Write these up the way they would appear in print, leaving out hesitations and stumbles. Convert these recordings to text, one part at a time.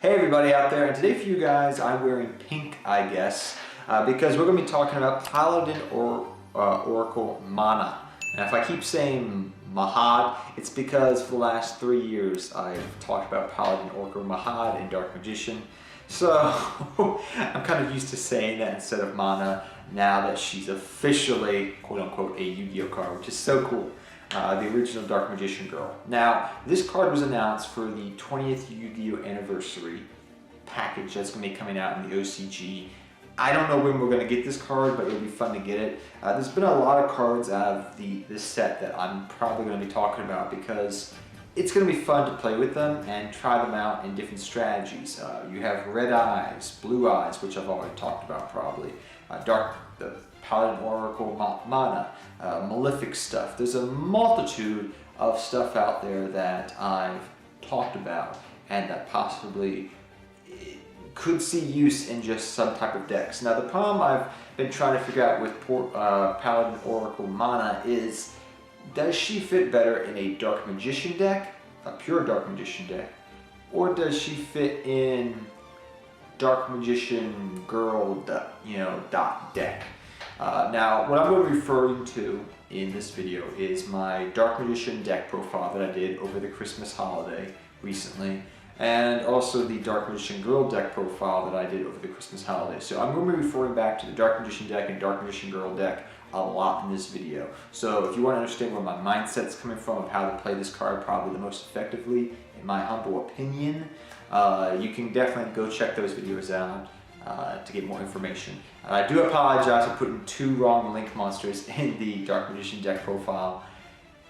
Hey everybody out there, and today for you guys I'm wearing pink, I guess, because we're going to be talking about Paladin or Oracle Mana. And if I keep saying Mahad, it's because for the last 3 years I've talked about Paladin, Oracle, Mahad, and Dark Magician. So I'm kind of used to saying that instead of Mana now that she's officially, quote-unquote, a Yu-Gi-Oh card, which is so cool. The original Dark Magician girl. Now, this card was announced for the 20th Yu-Gi-Oh anniversary package that's going to be coming out in the OCG. I don't know when we're going to get this card, but it'll be fun to get it. There's been a lot of cards out of this set that I'm probably going to be talking about because it's going to be fun to play with them and try them out in different strategies. You have Red Eyes, Blue Eyes, which I've already talked about probably, the Paladin Oracle Mana, Malefic stuff. There's a multitude of stuff out there that I've talked about and that possibly could see use in just some type of decks. Now the problem I've been trying to figure out with Paladin Oracle Mana is, does she fit better in a Dark Magician deck, a pure Dark Magician deck, or does she fit in Dark Magician Girl, deck? Now, what I'm going to be referring to in this video is my Dark Magician deck profile that I did over the Christmas holiday recently, and also the Dark Magician Girl deck profile that I did over the Christmas holiday. So I'm going to be referring back to the Dark Magician deck and Dark Magician Girl deck a lot in this video. So if you want to understand where my mindset's coming from of how to play this card probably the most effectively, in my humble opinion, you can definitely go check those videos out to get more information. I do apologize for putting 2 wrong link monsters in the Dark Magician deck profile.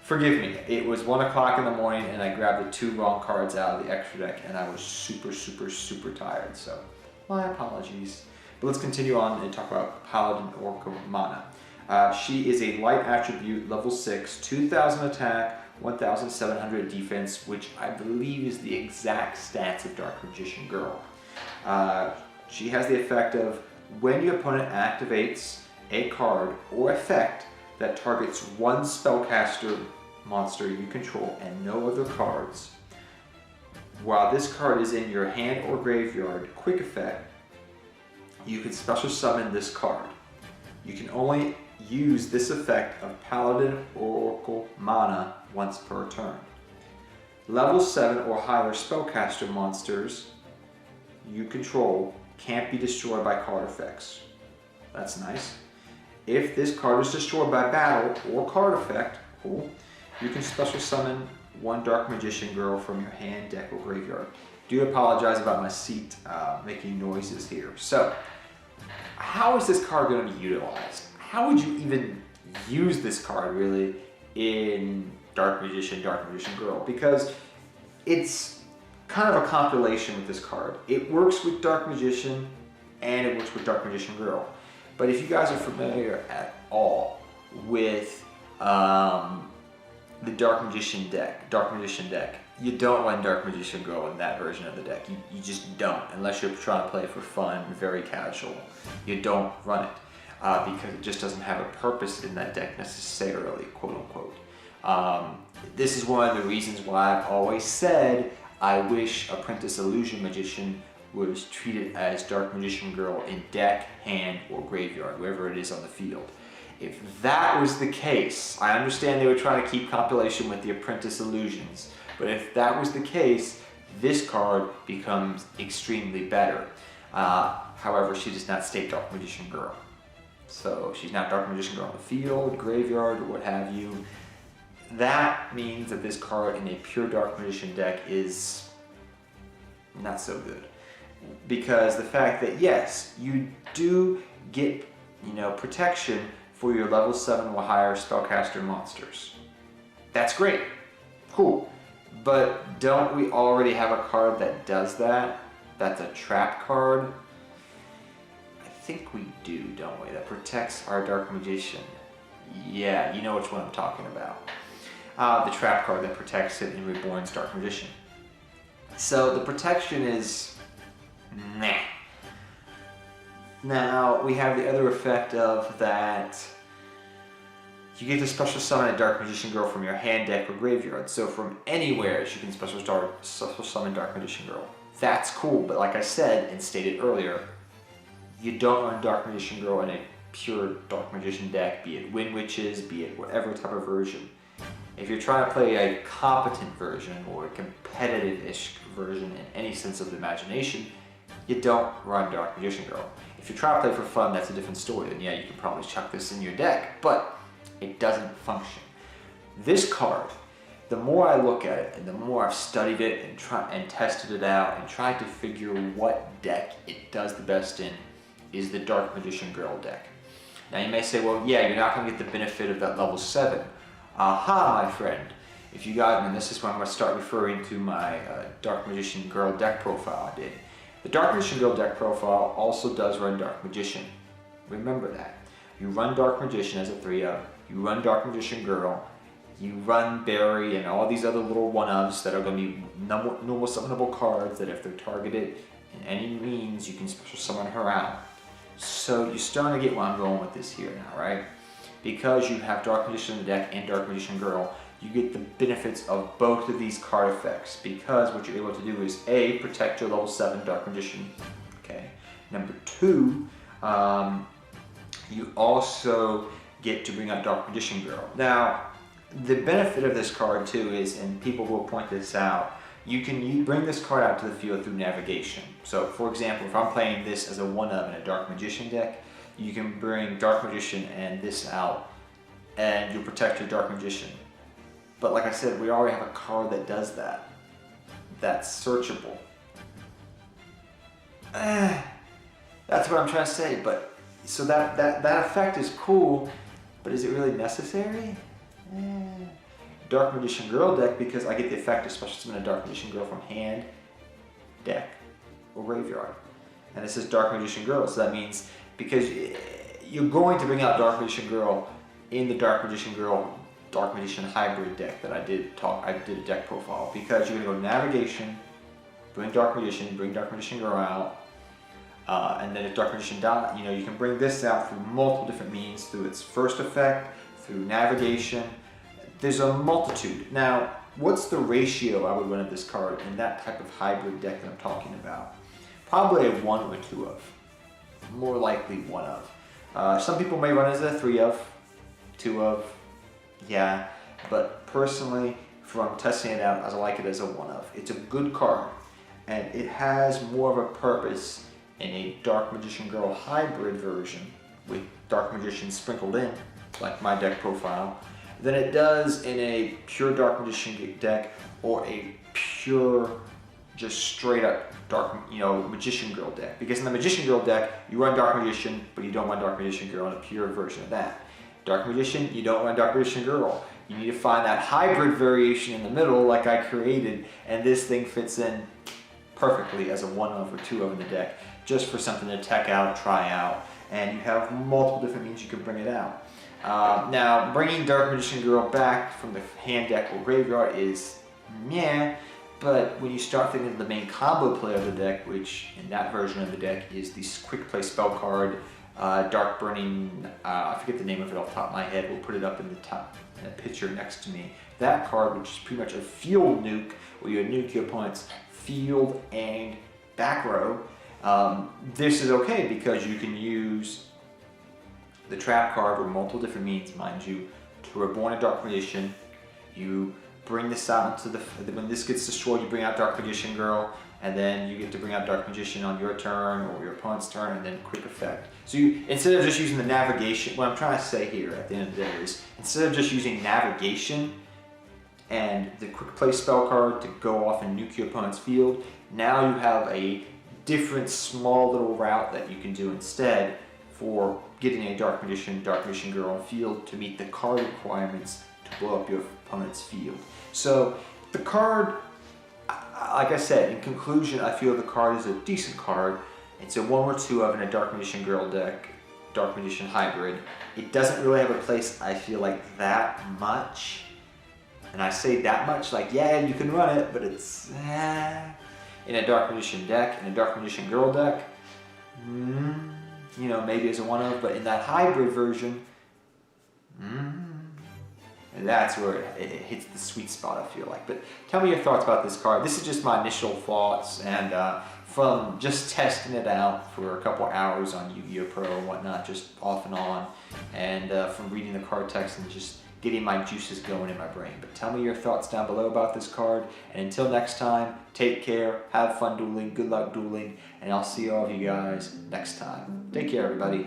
Forgive me, it was 1 o'clock in the morning and I grabbed the 2 wrong cards out of the extra deck and I was super tired, so my apologies. But let's continue on and talk about Paladin Oracle Mana. She is a light attribute, level 6, 2000 attack, 1700 defense, which I believe is the exact stats of Dark Magician Girl. She has the effect of, when your opponent activates a card or effect that targets one spellcaster monster you control and no other cards, while this card is in your hand or graveyard, quick effect, you can special summon this card. You can only use this effect of Paladin Oracle Mana once per turn. Level 7 or higher spellcaster monsters you control can't be destroyed by card effects. That's nice. If this card is destroyed by battle or card effect, cool, you can special summon one Dark Magician Girl from your hand, deck, or graveyard. Do apologize about my seat making noises here. So, how is this card going to be utilized? How would you even use this card really in Dark Magician Girl? Because it's kind of a compilation with this card. It works with Dark Magician and it works with Dark Magician Girl. But if you guys are familiar at all with the Dark Magician deck, you don't run Dark Magician Girl in that version of the deck. You just don't, unless you're trying to play for fun, very casual. You don't run it because it just doesn't have a purpose in that deck necessarily, quote unquote. This is one of the reasons why I've always said I wish Apprentice Illusion Magician was treated as Dark Magician Girl in deck, hand, or graveyard, wherever it is on the field. If that was the case, I understand they were trying to keep compilation with the Apprentice Illusions, but if that was the case, this card becomes extremely better. However, she does not state Dark Magician Girl. So she's not Dark Magician Girl on the field, graveyard, or what have you. That means that this card in a pure Dark Magician deck is not so good. Because the fact that, yes, you do get, protection for your level 7 or higher spellcaster monsters. That's great. Cool. But don't we already have a card that does that? That's a trap card? I think we do, don't we? That protects our Dark Magician. Yeah, you know which one I'm talking about. The trap card that protects it in Reborn's Dark Magician. So the protection is meh. Now we have the other effect of that you get to special summon a Dark Magician Girl from your hand, deck, or graveyard. So from anywhere you can special summon Dark Magician Girl. that's cool. But like I said and stated earlier, you don't run Dark Magician Girl in a pure Dark Magician deck, be it Wind Witches, be it whatever type of version. If you're trying to play a competent version or a competitive-ish version in any sense of the imagination, you don't run Dark Magician Girl. If you're trying to play for fun, that's a different story. Then yeah, you can probably chuck this in your deck, but it doesn't function. This card, the more I look at it and the more I've studied it and tested it out and tried to figure what deck it does the best in, is the Dark Magician Girl deck. Now you may say, well, yeah, you're not going to get the benefit of that level 7. Aha, my friend. If you got, and this is when I'm going to start referring to my Dark Magician Girl deck profile I did. The Dark Magician Girl deck profile also does run Dark Magician. Remember that. You run Dark Magician as a 3-of, you run Dark Magician Girl, you run Barry and all these other little 1-ofs that are going to be normal summonable cards that if they're targeted in any means, you can special summon her out. So you're starting to get where I'm going with this here now, right? Because you have Dark Magician in the deck and Dark Magician Girl, you get the benefits of both of these card effects, because what you're able to do is A, protect your level 7 Dark Magician, okay? Number 2, you also get to bring out Dark Magician Girl. Now, the benefit of this card too is, and people will point this out, you bring this card out to the field through navigation. So for example, if I'm playing this as a 1-of in a Dark Magician deck, you can bring Dark Magician and this out and you'll protect your Dark Magician. But like I said, we already have a card that does that. That's searchable. That's what I'm trying to say. But so that effect is cool, but is it really necessary? Dark Magician Girl deck, because I get the effect of special summon a Dark Magician Girl from hand, deck, or graveyard. And this is Dark Magician Girl, so that means because you're going to bring out Dark Magician Girl in the Dark Magician Girl Dark Magician hybrid deck that I did a deck profile, because you're going to go navigation, bring Dark Magician Girl out, and then if Dark Magician dies, you can bring this out through multiple different means, through its first effect, through navigation. There's a multitude. Now, what's the ratio I would run of this card in that type of hybrid deck that I'm talking about? Probably a 1 or 2-of. More likely 1-of. Some people may run as a 3-of, 2-of, yeah, but personally, from testing it out, I like it as a 1-of. It's a good card, and it has more of a purpose in a Dark Magician Girl hybrid version with Dark Magician sprinkled in, like my deck profile, than it does in a pure Dark Magician deck or a pure, just straight up Dark, Magician Girl deck. Because in the Magician Girl deck, you run Dark Magician, but you don't run Dark Magician Girl in a pure version of that. Dark Magician, you don't run Dark Magician Girl. You need to find that hybrid variation in the middle like I created, and this thing fits in perfectly as a 1-of or 2-of in the deck, just for something to tech out, try out, and you have multiple different means you can bring it out. Now, bringing Dark Magician Girl back from the hand deck or graveyard is meh, but when you start thinking of the main combo play of the deck, which in that version of the deck is the quick play spell card, Dark Burning, I forget the name of it off the top of my head, we'll put it up in the top in a picture next to me. That card, which is pretty much a field nuke, where you nuke your opponent's field and back row, this is okay because you can use the trap card with multiple different means, mind you, to reborn a Dark Magician. You bring this out into when this gets destroyed, you bring out Dark Magician Girl, and then you get to bring out Dark Magician on your turn or your opponent's turn, and then quick effect. So instead of just using the navigation, what I'm trying to say here at the end of the day is, instead of just using navigation and the quick play spell card to go off and nuke your opponent's field, now you have a different small little route that you can do instead for getting a Dark Magician Girl on field to meet the card requirements to blow up your opponent's field. So the card, like I said, in conclusion, I feel the card is a decent card. It's a 1 or 2-of in a Dark Magician Girl deck, Dark Magician hybrid. It doesn't really have a place, I feel like, that much. And I say that much, like, yeah, you can run it, but it's in a Dark Magician deck, in a Dark Magician Girl deck, maybe as a 1-of, but in that hybrid version, And that's where it hits the sweet spot, I feel like. But tell me your thoughts about this card. This is just my initial thoughts, and from just testing it out for a couple hours on Yu-Gi-Oh! Pro and whatnot, just off and on, and from reading the card text and just getting my juices going in my brain. But tell me your thoughts down below about this card, and until next time, take care, have fun dueling, good luck dueling, and I'll see all of you guys next time. Take care, everybody.